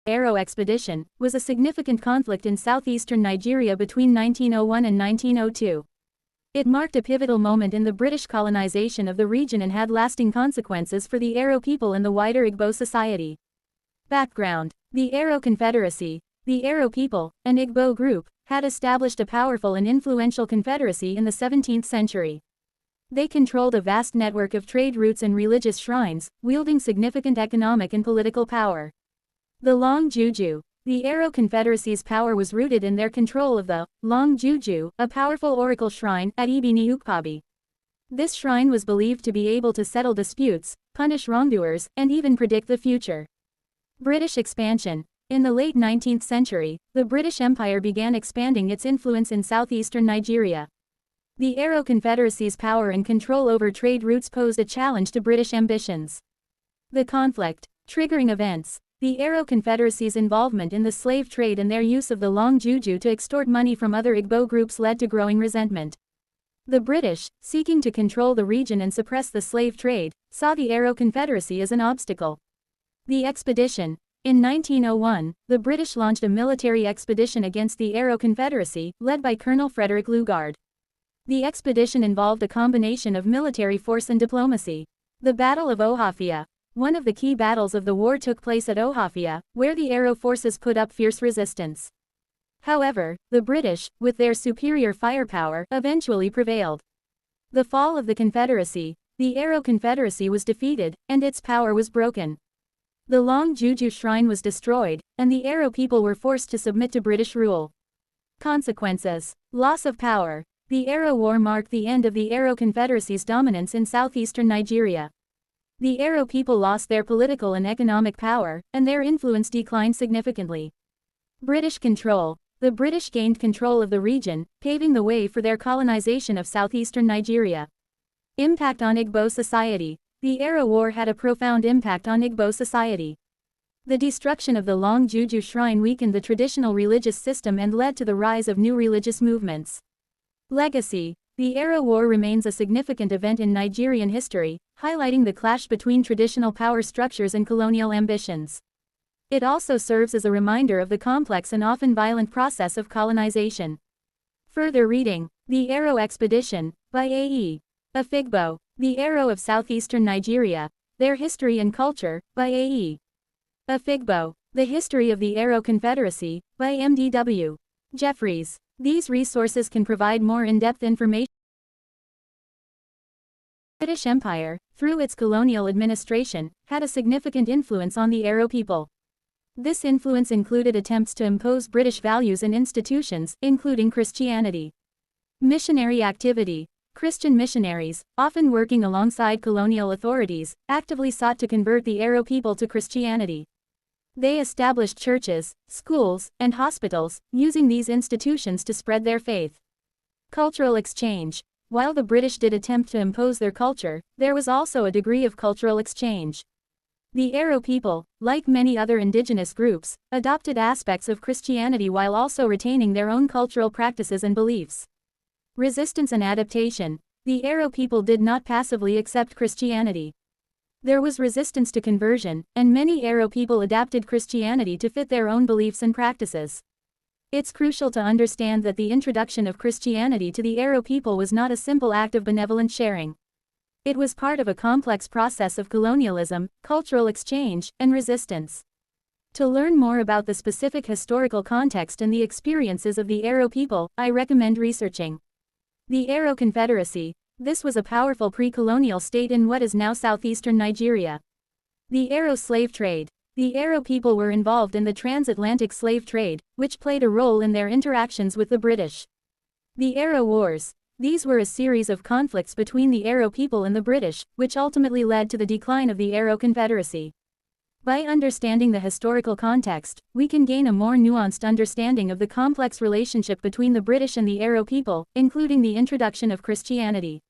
Arrow expedition, was a significant conflict in southeastern Nigeria between 1901 and 1902. It marked a pivotal moment in the British colonization of the region and had lasting consequences for the Arrow people and the wider Igbo society. Background: the Arrow Confederacy, the Arrow people, an Igbo group, had established a powerful and influential confederacy in the 17th century. They controlled a vast network of trade routes and religious shrines, wielding significant economic and political power. The Long Juju. The Arrow Confederacy's power was rooted in their control of the Long Juju, a powerful oracle shrine at Ibini Ukpabi. This shrine was believed to be able to settle disputes, punish wrongdoers, and even predict the future. British expansion. In the late 19th century, the British Empire began expanding its influence in southeastern Nigeria. The Arrow Confederacy's power and control over trade routes posed a challenge to British ambitions. The conflict. Triggering events. The Arrow Confederacy's involvement in the slave trade and their use of the Long Juju to extort money from other Igbo groups led to growing resentment. The British, seeking to control the region and suppress the slave trade, saw the Arrow Confederacy as an obstacle. The expedition. In 1901, the British launched a military expedition against the Arrow Confederacy, led by Colonel Frederick Lugard. The expedition involved a combination of military force and diplomacy. The Battle of Ohafia. One of the key battles of the war took place at Ohafia, where the Arrow forces put up fierce resistance. However, the British, with their superior firepower, eventually prevailed. The fall of the Confederacy. The Arrow Confederacy was defeated, and its power was broken. The Long Juju shrine was destroyed, and the Arrow people were forced to submit to British rule. Consequences. Loss of power. The Arrow War marked the end of the Arrow Confederacy's dominance in southeastern Nigeria. The Arrow people lost their political and economic power, and their influence declined significantly. British control. The British gained control of the region, paving the way for their colonization of southeastern Nigeria. Impact on Igbo society. The Arrow War had a profound impact on Igbo society. The destruction of the Long Juju shrine weakened the traditional religious system and led to the rise of new religious movements. Legacy. The Arrow War remains a significant event in Nigerian history, highlighting the clash between traditional power structures and colonial ambitions. It also serves as a reminder of the complex and often violent process of colonization. Further reading. The Arrow Expedition, by A.E. Afigbo. The Arrow of Southeastern Nigeria, Their History and Culture, by A.E. Afigbo. The History of the Arrow Confederacy, by M.D.W. Jeffries. These resources can provide more in-depth information. The British Empire, through its colonial administration, had a significant influence on the Arrow people. This influence included attempts to impose British values and institutions, including Christianity. Missionary activity. Christian missionaries, often working alongside colonial authorities, actively sought to convert the Arrow people to Christianity. They established churches, schools, and hospitals, using these institutions to spread their faith. Cultural exchange. While the British did attempt to impose their culture, there was also a degree of cultural exchange. The Arrow people, like many other indigenous groups, adopted aspects of Christianity while also retaining their own cultural practices and beliefs. Resistance and adaptation. The Arrow people did not passively accept Christianity. There was resistance to conversion, and many Arrow people adapted Christianity to fit their own beliefs and practices. It's crucial to understand that the introduction of Christianity to the Arrow people was not a simple act of benevolent sharing. It was part of a complex process of colonialism, cultural exchange, and resistance. To learn more about the specific historical context and the experiences of the Arrow people, I recommend researching the Arrow Confederacy. This was a powerful pre-colonial state in what is now southeastern Nigeria. The Arrow slave trade. The Arrow people were involved in the transatlantic slave trade, which played a role in their interactions with the British. The Arrow Wars. These were a series of conflicts between the Arrow people and the British, which ultimately led to the decline of the Arrow Confederacy. By understanding the historical context, we can gain a more nuanced understanding of the complex relationship between the British and the Arrow people, including the introduction of Christianity.